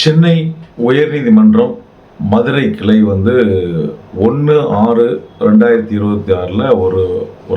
சென்னை உயர்நீதிமன்றம் மதுரை கிளை வந்து 1/6/2026 ஒரு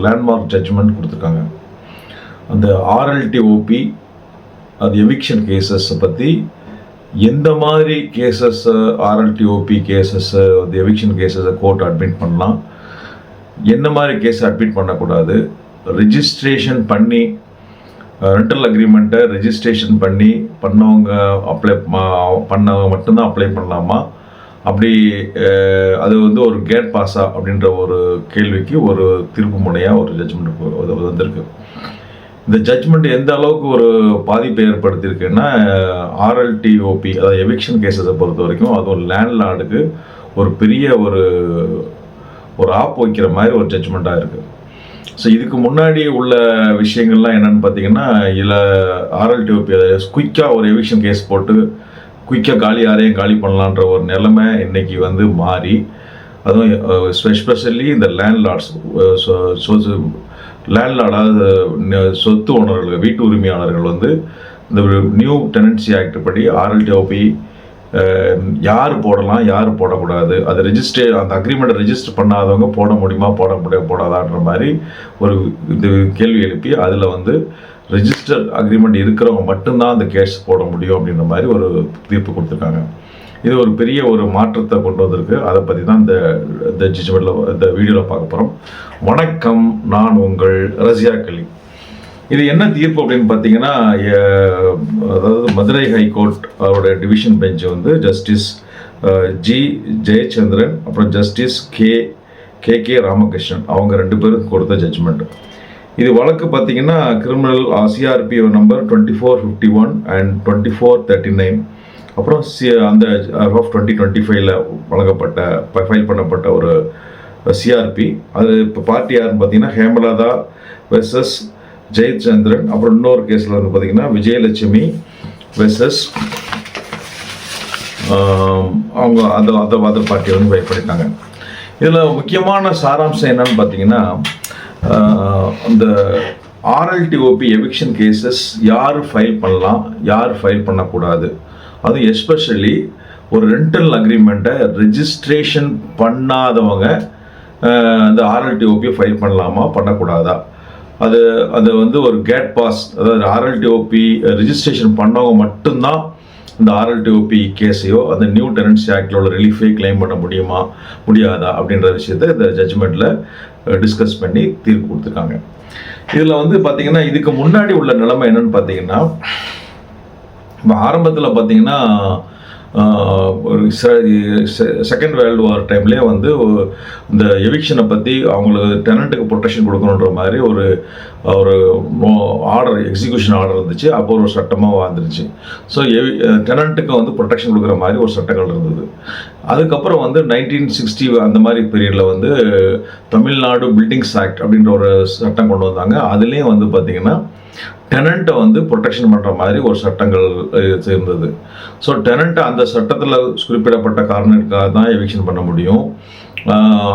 லேண்ட்மார்க் ஜட்ஜ்மெண்ட் கொடுத்துருக்காங்க. அந்த ஆர்எல்டிஓபி அது எவிக்ஷன் கேசஸை பற்றி எந்த மாதிரி கேசஸ் ஆர்எல்டிஓபி கேசஸ் அந்த எவிக்ஷன் கேசஸை கோர்ட் அட்மிட் பண்ணலாம், என்ன மாதிரி கேஸை அட்மிட் பண்ணக்கூடாது, ரெஜிஸ்ட்ரேஷன் பண்ணி ரெண்டல் அக்ரிமெண்ட்டை ரெஜிஸ்ட்ரேஷன் பண்ணவங்க பண்ணவங்க மட்டும்தான் அப்ளை பண்ணலாமா, அப்படி அது வந்து ஒரு கேட் பாஸா அப்படின்ற ஒரு கேள்விக்கு ஒரு தீர்ப்பு முனையாக ஒரு ஜட்ஜ்மெண்ட் வந்திருக்கு. இந்த ஜட்ஜ்மெண்ட் எந்த அளவுக்கு ஒரு பாதிப்பை ஏற்படுத்தியிருக்குன்னா, ஆர்எல்டிஓபி அதாவது எவிக்ஷன் கேஸஸை பொறுத்த வரைக்கும் அது ஒரு லேண்ட்லார்டுக்கு ஒரு பெரிய ஒரு ஆப் வைக்கிற மாதிரி ஒரு ஜட்ஜ்மெண்ட்டாக இருக்குது. ஸோ இதுக்கு முன்னாடி உள்ள விஷயங்கள்லாம் என்னென்னு பார்த்தீங்கன்னா, இதில் ஆர்எல்டிஓபி குயிக்காக ஒரு எவிக்ஷன் கேஸ் போட்டு குயிக்காக யாரையும் காலி பண்ணலான்ற ஒரு நிலைமை இன்றைக்கி வந்து மாறி, அதுவும் எஸ்பெஷலி இந்த லேண்ட்லார்ட்ஸ் லேண்ட்லார்டாக சொத்து ஓனர்கள் வீட்டு உரிமையாளர்கள் வந்து இந்த நியூ டெனன்சி ஆக்ட் படி ஆர்எல்டிஓபி யார் போடலாம் யார் போடக்கூடாது, அதை அந்த அக்ரிமெண்ட்டை ரெஜிஸ்டர் பண்ணாதவங்க போட முடியுமா போடாதான்ற மாதிரி ஒரு இது கேள்வி எழுப்பி அதில் வந்து ரெஜிஸ்டர் அக்ரிமெண்ட் இருக்கிறவங்க மட்டும்தான் அந்த கேஸ் போட முடியும் அப்படின்ற மாதிரி ஒரு தீர்ப்பு கொடுத்துருக்காங்க. இது ஒரு பெரிய ஒரு மாற்றத்தை கொண்டு வந்திருக்கு. அதை பற்றி தான் இந்த ஜட்ஜ்மெண்ட்டில் இந்த வீடியோவில் பார்க்க போகிறோம். வணக்கம், நான் உங்கள் ரசியா கலி. இது என்ன தீர்ப்பு அப்படின்னு பார்த்தீங்கன்னா, அதாவது மதுரை ஹைகோர்ட் அவருடைய டிவிஷன் பெஞ்ச் வந்து ஜஸ்டிஸ் ஜி ஜெயச்சந்திரன் அப்புறம் ஜஸ்டிஸ் கே ராமகிருஷ்ணன் அவங்க 2 பேரும் கொடுத்த ஜட்ஜ்மெண்ட். இது வழக்கு பார்த்தீங்கன்னா கிரிமினல் சிஆர்பி நம்பர் 2451 அண்ட் 2439 அப்புறம் அந்த ஆஃப் 2025 வழங்கப்பட்ட ஃபைல் பண்ணப்பட்ட ஒரு சிஆர்பி. அது இப்போ பார்ட்டி யாருன்னு பார்த்தீங்கன்னா ஹேமலதா வெர்சஸ் ஜெயச்சந்திரன். அப்புறம் இன்னொரு கேஸில் வந்து பார்த்தீங்கன்னா விஜயலட்சுமி வெர்சஸ் அவங்க அந்த அதர் பார்ட்டியை வந்து ஃபைல் பண்ணிட்டாங்க. இதில் முக்கியமான சாராம்சம் என்னன்னு பார்த்தீங்கன்னா, அந்த ஆர்எல்டிஓபி எவிக்ஷன் கேசஸ் யார் ஃபைல் பண்ணலாம் யார் ஃபைல் பண்ணக்கூடாது, அதுவும் எஸ்பெஷலி ஒரு ரெண்டல் அக்ரிமெண்ட்டை ரெஜிஸ்ட்ரேஷன் பண்ணாதவங்க அந்த ஆர்எல்டிஓபியை ஃபைல் பண்ணலாமா பண்ணக்கூடாதா, அது வந்து ஒரு கேட் பாஸ், அதாவது ஆர்எல்டிஓபி ரெஜிஸ்ட்ரேஷன் பண்ணவங்க மட்டும்தான் இந்த ஆர்எல்டிஓபி கேஸையோ அந்த நியூ டெனன்சி ஆக்டில் உள்ள ரிலீஃபை கிளைம் பண்ண முடியாதா அப்படின்ற விஷயத்தை இந்த ஜட்ஜ்மெண்ட்டில் டிஸ்கஸ் பண்ணி தீர்ப்பு கொடுத்துருக்காங்க. இதில் வந்து பார்த்தீங்கன்னா இதுக்கு முன்னாடி உள்ள நிலைமை என்னன்னு பார்த்தீங்கன்னா, இப்போ ஆரம்பத்தில் பார்த்தீங்கன்னா ஒரு செகண்ட் வேர்ல்டு வார் டைம்லேயே வந்து இந்த எவிக்ஷனை பற்றி அவங்களுக்கு டெனண்ட்டுக்கு ப்ரொடெக்ஷன் கொடுக்கணுன்ற மாதிரி ஒரு ஆர்டர் எக்ஸிக்யூஷன் ஆர்டர் இருந்துச்சு. அப்போ ஒரு சட்டமாக வந்துருச்சு. ஸோ டெனண்ட்டுக்கு வந்து ப்ரொடெக்ஷன் கொடுக்குற மாதிரி ஒரு சட்டங்கள் இருந்தது. அதுக்கப்புறம் வந்து 1960 அந்த மாதிரி பீரியடில் வந்து தமிழ்நாடு பில்டிங்ஸ் ஆக்ட் அப்படின்ற ஒரு சட்டம் கொண்டு வந்தாங்க. அதுலேயும் வந்து பார்த்திங்கன்னா டெனண்ட்டை வந்து ப்ரொடெக்ஷன் பண்ணுற மாதிரி ஒரு சட்டங்கள் இருந்தது. ஸோ டெனண்ட்டை அந்த சட்டத்தில் குறிப்பிடப்பட்ட காரணத்துக்காக தான் எவிக்ஷன் பண்ண முடியும்.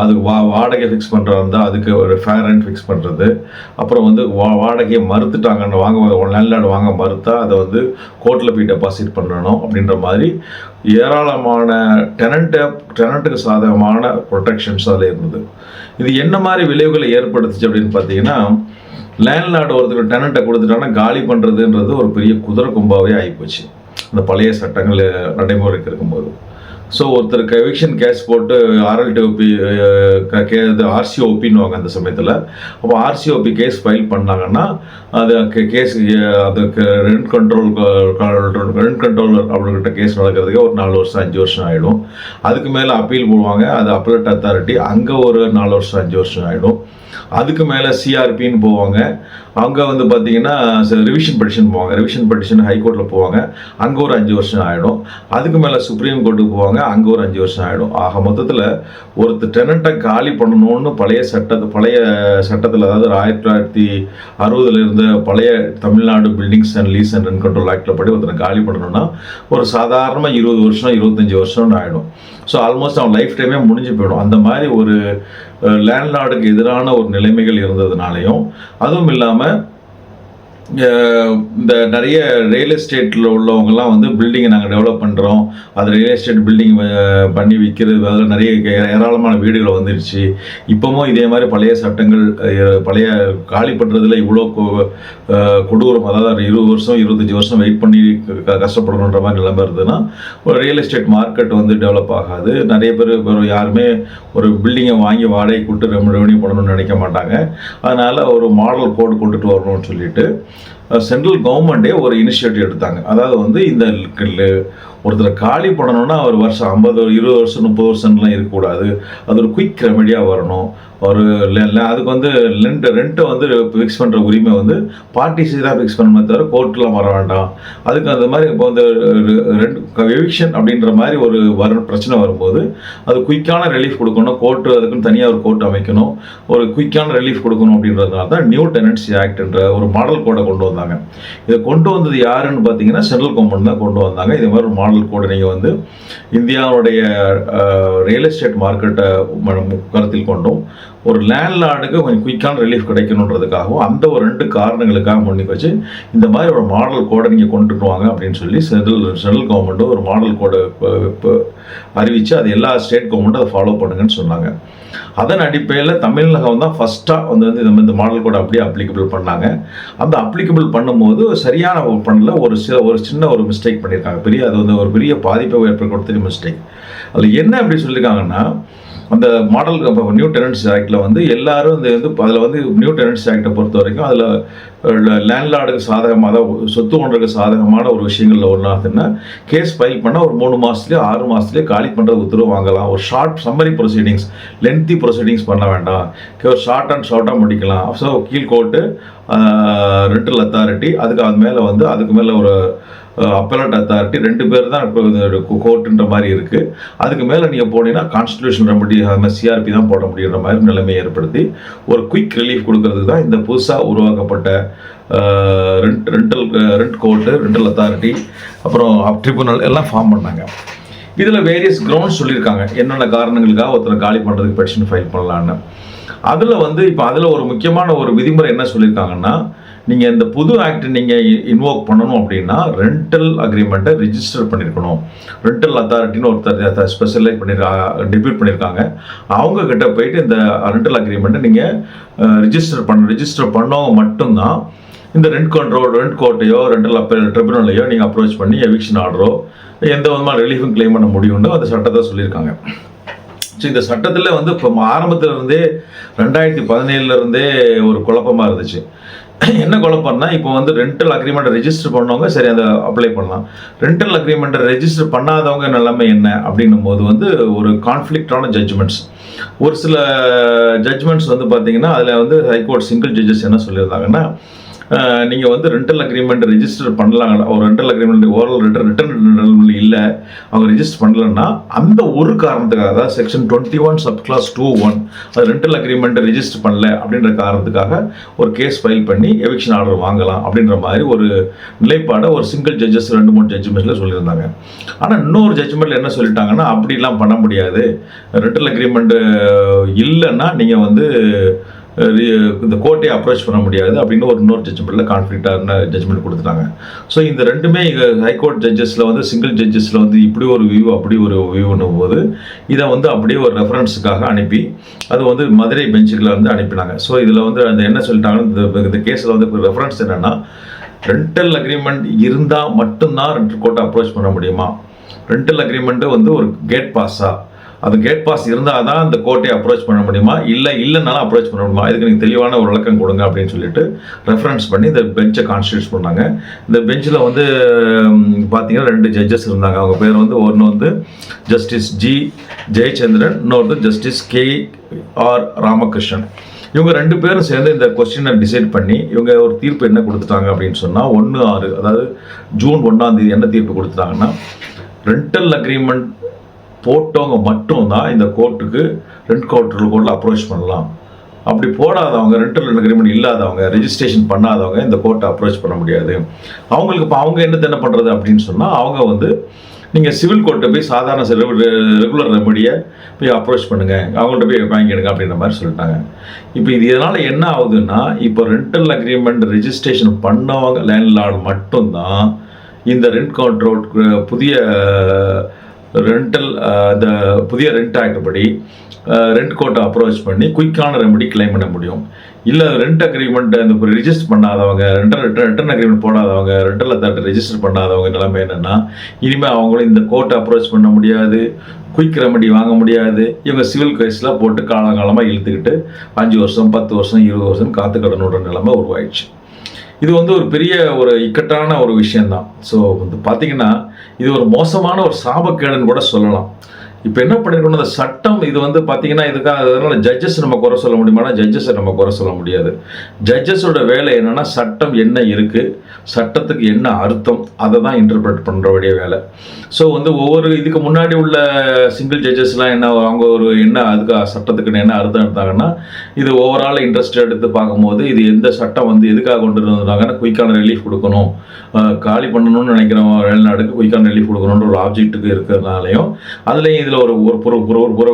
அதுக்கு வாடகை ஃபிக்ஸ் பண்ணுறதா இருந்தால் அதுக்கு ஒரு ஃபேர் ரெண்ட் ஃபிக்ஸ் பண்ணுறது, அப்புறம் வந்து வாடகையை மறுத்துட்டாங்கன்னு லேண்ட்லார்டு வாங்க மறுத்தா அதை வந்து கோர்ட்டில் போய் டெபாசிட் பண்ணணும் அப்படின்ற மாதிரி ஏராளமான டெனண்ட்டுக்கு சாதகமான ப்ரொடெக்ஷன்ஸ் அதில் இருந்தது. இது என்ன மாதிரி விளைவுகளை ஏற்படுத்துச்சு அப்படின்னு பார்த்தீங்கன்னா, லேண்ட்லார்டு ஒருத்தர் டெனண்ட்டை கொடுத்துட்டாங்கன்னா காலி பண்ணுறதுன்றது ஒரு பெரிய குதிரை கொம்பாவே ஆகிப்போச்சு அந்த பழைய சட்டங்கள் நடைமுறைக்கு இருக்கும்போது. ஸோ ஒருத்தருக்கு எவிக்ஷன் கேஸ் போட்டு ஆர்எல்டிஓபி ஆர்சிஓபின்னுவாங்க அந்த சமயத்தில். அப்போ ஆர்சிஓபி கேஸ் ஃபைல் பண்ணாங்கன்னா அது கேஸ் அதுக்கு ரெண்ட் கண்ட்ரோலர் அவர்கிட்ட கேஸ் நடக்கிறதுக்கு ஒரு 4 வருஷம் 5 வருஷம் ஆகிடும். அதுக்கு மேலே அப்பீல் போடுவாங்க, அது அப்பீலேட் அத்தாரிட்டி, அங்கே ஒரு 4 வருஷம் 5 வருஷம் ஆகிடும். அதுக்கு மேலே சிஆர்பின்னு போவாங்க, அங்கே வந்து பார்த்தீங்கன்னா ரிவிஷன் பெட்டிஷன் போவாங்க, ரிவிஷன் பெட்டிஷன் ஹைகோர்ட்டில் போவாங்க, அங்கே ஒரு 5 வருஷம் ஆகிடும். அதுக்கு மேலே சுப்ரீம் கோர்ட்டுக்கு போவாங்க, அங்கே ஒரு 5 வருஷம் ஆகிடும். ஆக மொத்தத்தில் ஒருத்தர் டெனண்ட்டை காலி பண்ணணும்னு பழைய சட்டத்தில் அதாவது 1960 இருந்த பழைய Tamil Nadu buildings and lease and rent control ஆக்டில் படி ஒருத்தரை காலி பண்ணணும்னா ஒரு சாதாரணமாக 20 வருஷம் 25 வருஷம்னு ஆகிடும். ஸோ ஆல்மோஸ்ட் அவன் லைஃப் டைமே முடிஞ்சு போயிடும். அந்த மாதிரி ஒரு லேண்ட்லார்டுக்கு எதிரான ஒரு நிலைமைகள் இருந்ததுனாலையும், அதுவும் இல்லாமல் இந்த நிறைய ரியல் எஸ்டேட்டில் உள்ளவங்கலாம் வந்து பில்டிங்கை நாங்கள் டெவலப் பண்ணுறோம், அது ரியல் எஸ்டேட் பில்டிங் பண்ணி விற்கிறது, அதில் நிறைய ஏராளமான வீடுகள் வந்துடுச்சு. இப்போவும் இதே மாதிரி பழைய சட்டங்கள், பழைய காலி பண்ணுறதுல இவ்வளோ கொடூரம், அதாவது 20 வருஷம் 25 வருஷம் வெயிட் பண்ணி கஷ்டப்படணுன்ற மாதிரி நிலைமை இருந்ததுன்னா ஒரு ரியல் எஸ்டேட் மார்க்கெட் வந்து டெவலப் ஆகாது. நிறைய பேர் யாருமே ஒரு பில்டிங்கை வாங்கி வாடகை கூட்டு ரெவன்யூ பண்ணணும்னு நினைக்க மாட்டாங்க. அதனால் ஒரு மாடல் கோடு கொண்டுட்டு வரணும்னு சொல்லிட்டு சென்ட்ரல் கவர்மெண்ட்டே ஒரு இனிஷியேட்டிவ் எடுத்தாங்க. அதாவது வந்து இந்த ஒருத்தர் காலி பண்ணணும்னா அவர் வருஷம் 50 20 வருஷம் 30 வருஷம்லாம் இருக்கக்கூடாது. அது ஒரு குயிக் ரெமெடியாக வரணும். ஒரு அதுக்கு வந்து ரெண்ட்டை வந்து ஃபிக்ஸ் பண்ணுற உரிமை வந்து பார்ட்டிஸ் தான் ஃபிக்ஸ் பண்ணணுமே தவிர கோர்ட்லாம் வர வேண்டாம். அதுக்கு அந்த மாதிரி இப்போ வந்து எவிக்ஷன் அப்படின்ற மாதிரி ஒரு பிரச்சனை வரும்போது அது குயிக்கான ரிலீஃப் கொடுக்கணும். கோர்ட்டு அதுக்குன்னு தனியாக ஒரு கோர்ட் அமைக்கணும், ஒரு குயிக்கான ரிலீஃப் கொடுக்கணும். அப்படின்றதுனால தான் நியூ டெனன்சி ஆக்ட்ன்ற ஒரு மாடல் கோடை கொண்டு வந்தாங்க. இதை கொண்டு வந்தது யாருன்னு பார்த்தீங்கன்னா சென்ட்ரல் கவர்மெண்ட் தான் கொண்டு வந்தாங்க. இதே மாதிரி ஒரு மாடல் கோடை நீங்கள் வந்து இந்தியாவுடைய ரியல் எஸ்டேட் மார்க்கெட்டை கருத்தில் கொண்டும் ஒரு லேண்ட்லார்டுக்கு கொஞ்சம் குயிக்கான ரிலீஃப் கிடைக்கணுன்றதுக்காகவும் அந்த ஒரு 2 காரணங்களுக்காக முன்னிக்கு வச்சு இந்த மாதிரி ஒரு மாடல் கோடை நீங்கள் கொண்டுட்டு வாங்க அப்படின்னு சொல்லி சென்ட்ரல் கவர்மெண்ட்டும் ஒரு மாடல் கோடை அறிவித்து அது எல்லா ஸ்டேட் கவர்மெண்ட்டும் அதை ஃபாலோ பண்ணுங்கன்னு சொன்னாங்க. அதன் அடிப்படையில் தமிழகம் தான் ஃபஸ்ட்டாக வந்து இந்த மாடல் கோடை அப்படியே அப்ளிகபிள் பண்ணாங்க. அந்த அப்ளிகபிள் பண்ணும்போது சரியான பண்ணல, ஒரு சின்ன ஒரு மிஸ்டேக் பண்ணியிருக்காங்க. அது வந்து ஒரு பெரிய பாதிப்பை ஏற்படுத்தக்கூடிய மிஸ்டேக். அதில் என்ன அப்படி சொல்லியிருக்காங்கன்னா, அந்த மாடல் நியூ டெனன்சி ஆக்டில் வந்து எல்லாரும் அதில் வந்து நியூ டெனன்சி ஆக்டை பொறுத்த வரைக்கும் அதில் லேண்ட்லார்டுக்கு சாதகமாக சொத்து ஒன்றுக்கு சாதகமான ஒரு விஷயங்களில் ஒன்றாதுன்னா கேஸ் ஃபைல் பண்ணால் ஒரு 3 மாதத்துலேயே 6 மாதத்துலேயே காலி பண்ணுறது உத்தரவு வாங்கலாம். ஒரு short summary proceedings, lengthy proceedings பண்ண வேண்டாம், ஒரு ஷார்ட்டாக முடிக்கலாம். ஸோ கீழ்கோர்ட்டு, ரெண்டல் அத்தாரிட்டி, அதுக்கு மேலே ஒரு அப்பலட் அத்தாரிட்டி, 2 பேர் தான் கோர்ட்டுன்ற மாதிரி இருக்குது. அதுக்கு மேலே நீங்கள் போனீங்கன்னா கான்ஸ்டிடியூஷன் ரெமடி, சிஆர்பி தான் போட முடியுன்ற மாதிரி நிலைமையை ஏற்படுத்தி ஒரு குயிக் ரிலீஃப் கொடுக்கறதுக்கு தான் இந்த புதுசாக உருவாக்கப்பட்ட ரெண்ட் கோர்ட்டு, ரெண்டல் அத்தாரிட்டி, அப்புறம் ட்ரிபுனல் எல்லாம் ஃபார்ம் பண்ணாங்க. இதில் வேரியஸ் கிரவுண்ட்ஸ் சொல்லியிருக்காங்க, என்னென்ன காரணங்களுக்காக ஒருத்தரை காலி பண்ணுறதுக்கு பெட்டிஷன் ஃபைல் பண்ணலான்னு. அதில் ஒரு முக்கியமான ஒரு விதிமுறை என்ன சொல்லியிருக்காங்கன்னா, நீங்கள் இந்த புது ஆக்ட் நீங்கள் இன்வோக் பண்ணணும் அப்படின்னா ரெண்டல் அக்ரிமெண்ட்டை ரிஜிஸ்டர் பண்ணியிருக்கணும். ரெண்டல் அத்தாரிட்டின்னு ஒருத்தர் ஸ்பெஷலைஸ் டெபியூட் பண்ணியிருக்காங்க. அவங்க கிட்ட போயிட்டு இந்த ரெண்டல் அக்ரிமெண்ட்டை நீங்கள் ரிஜிஸ்டர் பண்ணவங்க மட்டும்தான் இந்த ரெண்ட் கோர்ட்டையோ ரெண்டல் அப்பீல் ட்ரிபியூனலையோ நீங்கள் அப்ரோச் பண்ணி எவிக்ஷன் ஆர்டரோ எந்த விதமான ரிலீஃபும் கிளைம் பண்ண முடியும்னு அந்த சட்டத்தை சொல்லியிருக்காங்க. ஸோ இந்த சட்டத்தில் வந்து இப்போ ஆரம்பத்திலிருந்தே 2017 ஒரு குழப்பமாக இருந்துச்சு. என்ன குழப்பம்னா, இப்போ வந்து ரெண்டல் அக்ரிமெண்ட்டை ரெஜிஸ்டர் பண்ணவங்க சரி அதை அப்ளை பண்ணலாம், ரெண்டல் அக்ரிமெண்ட்டை ரெஜிஸ்டர் பண்ணாதவங்க நிலைமை என்ன அப்படின்னும் போது வந்து ஒரு கான்ஃப்ளிக்டான ஜட்ஜ்மெண்ட்ஸ், ஒரு சில ஜட்ஜ்மெண்ட்ஸ் வந்து பார்த்தீங்கன்னா அதில் வந்து ஹைகோர்ட் சிங்கிள் ஜட்ஜஸ் என்ன சொல்லியிருந்தாங்கன்னா, நீங்கள் வந்து ரெண்டல் அக்ரிமெண்ட் ரெஜிஸ்டர் பண்ணலாங்களா, ஒரு ரெண்டல் அக்ரிமெண்ட் ஓரல் ரிட்டர்ன் இல்லை, அவங்க ரெஜிஸ்டர் பண்ணலன்னா அந்த ஒரு காரணத்துக்காக, அதாவது செக்ஷன் 21 சப்கிளாஸ் 2(1) அது ரெண்டல் அக்ரிமெண்ட்டை ரெஜிஸ்டர் பண்ணல அப்படின்ற காரணத்துக்காக ஒரு கேஸ் ஃபைல் பண்ணி எவிக்ஷன் ஆர்டர் வாங்கலாம் அப்படின்ற மாதிரி ஒரு நிலைப்பாடை ஒரு சிங்கிள் ஜட்ஜஸ் 2-3 ஜட்ஜ்மெண்ட்டில் சொல்லியிருந்தாங்க. ஆனால் இன்னொரு ஜட்ஜ்மெண்ட்டில் என்ன சொல்லிட்டாங்கன்னா, அப்படிலாம் பண்ண முடியாது, ரெண்டல் அக்ரிமெண்ட்டு இல்லைன்னா நீங்கள் வந்து இந்த கோர்ட்டை அப்ரோச் பண்ண முடியாது அப்படின்னு இன்னொரு ஜட்ஜ்மெண்ட்டில் கான்ஃப்ளிக்டான ஜட்ஜ்மெண்ட் கொடுத்துட்டாங்க. ஸோ இந்த ரெண்டுமே ஹைகோர்ட் ஜட்ஜஸில் வந்து சிங்கிள் ஜட்ஜஸில் வந்து இப்படி ஒரு வியூ அப்படி ஒரு வியூன்னும் போது இதை வந்து அப்படியே ஒரு ரெஃபரன்ஸுக்காக அனுப்பி அது வந்து மதுரை பெஞ்சுகளில் வந்து அனுப்பினாங்க. ஸோ இதில் வந்து அந்த என்ன சொல்லிட்டாங்கன்னா, இந்த கேஸில் வந்து ரெஃபரன்ஸ் என்னென்னா, ரெண்டல் அக்ரிமெண்ட் இருந்தால் மட்டும்தான் ரெண்டல் கோர்ட்டை அப்ரோச் பண்ண முடியுமா, ரெண்டல் அக்ரிமெண்ட்டு வந்து ஒரு கேட் பாஸா, அது கேட் பாஸ் இருந்தால் தான் அந்த கோர்ட்டை அப்ரோச் பண்ண முடியுமா, இல்லைனாலும் அப்ரோச் பண்ண முடியுமா, இதுக்கு நீங்கள் தெளிவான ஒரு விளக்கம் கொடுங்க அப்படின்னு சொல்லிட்டு ரெஃபரன்ஸ் பண்ணி இந்த பெஞ்சை கான்ஸ்டியூட் பண்ணாங்க. இந்த பெஞ்சில் வந்து பார்த்தீங்கன்னா 2 ஜட்ஜஸ் இருந்தாங்க. அவங்க பேர் வந்து ஒன்று வந்து ஜஸ்டிஸ் ஜி ஜெயச்சந்திரன், இன்னொரு ஜஸ்டிஸ் KR ராமகிருஷ்ணன். இவங்க 2 பேரும் சேர்ந்து இந்த கொஸ்டினை டிசைட் பண்ணி இவங்க ஒரு தீர்ப்பு என்ன கொடுத்துட்டாங்க அப்படின்னு சொன்னால், 1/6 அதாவது ஜூன் 1 என்ன தீர்ப்பு கொடுத்துட்டாங்கன்னா, ரெண்டல் அக்ரிமெண்ட் போட்டவங்க மட்டும்தான் இந்த கோர்ட்டுக்கு கோர்ட்டில் அப்ரோச் பண்ணலாம், அப்படி போடாதவங்க, ரெண்டல் அக்ரிமெண்ட் இல்லாதவங்க, ரெஜிஸ்ட்ரேஷன் பண்ணாதவங்க இந்த கோர்ட்டை அப்ரோச் பண்ண முடியாது. அவங்களுக்கு இப்போ அவங்க என்ன பண்ணுறது அப்படின்னு சொன்னால், அவங்க வந்து நீங்கள் சிவில் கோர்ட்டை போய் சாதாரண ரெகுலர் ரெமடியை போய் அப்ரோச் பண்ணுங்கள், அவங்கள்ட்ட போய் வாங்கிடுங்க அப்படின்ற மாதிரி சொல்லிட்டாங்க. இப்போ இது இதனால் என்ன ஆகுதுன்னா, இப்போ ரெண்டல் அக்ரிமெண்ட் ரெஜிஸ்ட்ரேஷன் பண்ணவங்க லேண்ட்லார்டு மட்டும்தான் இந்த ரெண்ட் கண்ட்ரோல் புதிய ரெண்டல் இந்த புதிய ரெண்ட் ஆக்ட் படி ரெண்ட் கோர்ட்டை அப்ரோச் பண்ணி குயிக்கான ரெமடி கிளைம் பண்ண முடியும். இல்லை ரெண்ட் அக்ரிமெண்ட் அந்த ரிஜிஸ்டர் பண்ணாதவங்க, ரிட்டர்ன் அக்ரிமெண்ட் போடாதவங்க, ரெண்டல் அத்தாரிட்டி ரெஜிஸ்டர் பண்ணாதவங்க நிலைமை என்னென்னா, இனிமேல் அவங்களும் இந்த கோர்ட்டை அப்ரோச் பண்ண முடியாது, குயிக் ரெமடி வாங்க முடியாது. இவங்க சிவில் கேஸில் போட்டு காலங்காலமாக இழுத்துக்கிட்டு 5 வருஷம் 10 வருஷம் 20 வருஷம் காத்து கடனோட நிலைமை உருவாயிடுச்சு. இது ஒரு பெரிய ஒரு இக்கட்டான ஒரு விஷயந்தான். ஸோ பார்த்தீங்கன்னா இது ஒரு மோசமான ஒரு சாபக்கேடுன்னு கூட சொல்லலாம். இப்போ என்ன பண்ணிருக்கணும், அந்த சட்டம் இது பார்த்தீங்கன்னா இதுக்காக அதனால ஜட்ஜஸ் நம்ம குறை சொல்ல முடியுமானா ஜட்ஜஸை நம்ம குறை சொல்ல முடியாது. ஜட்ஜஸோட வேலை என்னென்னா சட்டம் என்ன இருக்குது, சட்டத்துக்கு என்ன அர்த்தம், அதை தான் இன்டர்பிரட் பண்ணுறவுடைய வேலை. ஸோ ஒவ்வொரு இதுக்கு முன்னாடி உள்ள சிங்கிள் ஜட்ஜஸ்லாம் என்ன அவங்க என்ன அதுக்கு சட்டத்துக்கு என்ன அர்த்தம் எடுத்தாங்கன்னா, இது ஓவரால் இன்ட்ரெஸ்ட் எடுத்து பார்க்கும்போது இது எந்த சட்டம் எதுக்காக கொண்டு வந்தாங்கன்னா குயிக்கான ரிலீஃப் கொடுக்கணும், காலி பண்ணணும்னு நினைக்கிற வெளிநாடுக்கு குயிக்கான ரிலீஃப் கொடுக்கணுன்ற ஒரு ஆப்ஜெக்ட்டுக்கு இருக்கிறதுனாலையும் அதுலேயும் இதில் ஒரு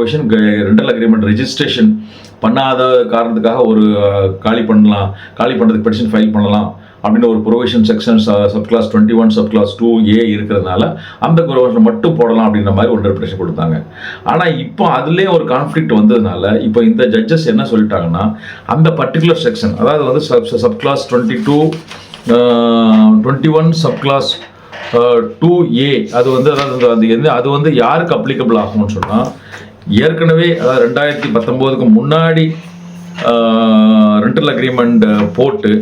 விஷயம் ரெண்டல் அக்ரிமெண்ட் ரெஜிஸ்ட்ரேஷன் பண்ணாத காரணத்துக்காக காலி பண்ணுறதுக்கு பெட்டிஷன் ஃபைல் பண்ணலாம் அப்படின்னு ஒரு provision section subclass 21 subclass 2A இருக்கிறதுனால அந்த ப்ரொவிஷன் மட்டும் போடலாம் அப்படின்ற மாதிரி ஒரு இன்டர்பிரேஷன் கொடுத்தாங்க. ஆனால் இப்போ அதுலேயே ஒரு கான்ஃப்ளிக்ட் வந்ததுனால இப்போ இந்த ஜட்ஜஸ் என்ன சொல்லிட்டாங்கன்னா, அந்த பர்டிகுலர் செக்ஷன் அதாவது சப்கிளாஸ் 22 21 சப்கிளாஸ் 2A அது யாருக்கு அப்ளிகபிள் ஆகும்னு சொன்னால், ஏற்கனவே அதாவது 2019க்கு முன்னாடி ரெண்டல் அக்ரிமெண்ட் போட்டு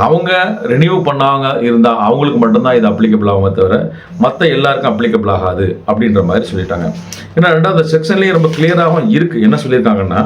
அவங்க ரினியூ பண்ணாங்க இருந்தால் அவங்களுக்கு மட்டும்தான் இது அப்ளிகபிள் ஆகுமே தவிர மற்ற எல்லாருக்கும் அப்ளிகபிள் ஆகாது அப்படின்ற மாதிரி சொல்லிட்டாங்க. ஏன்னா ரெண்டாவது செக்ஷன்லேயே ரொம்ப கிளியராகவும் இருக்குது. என்ன சொல்லியிருக்காங்கன்னா,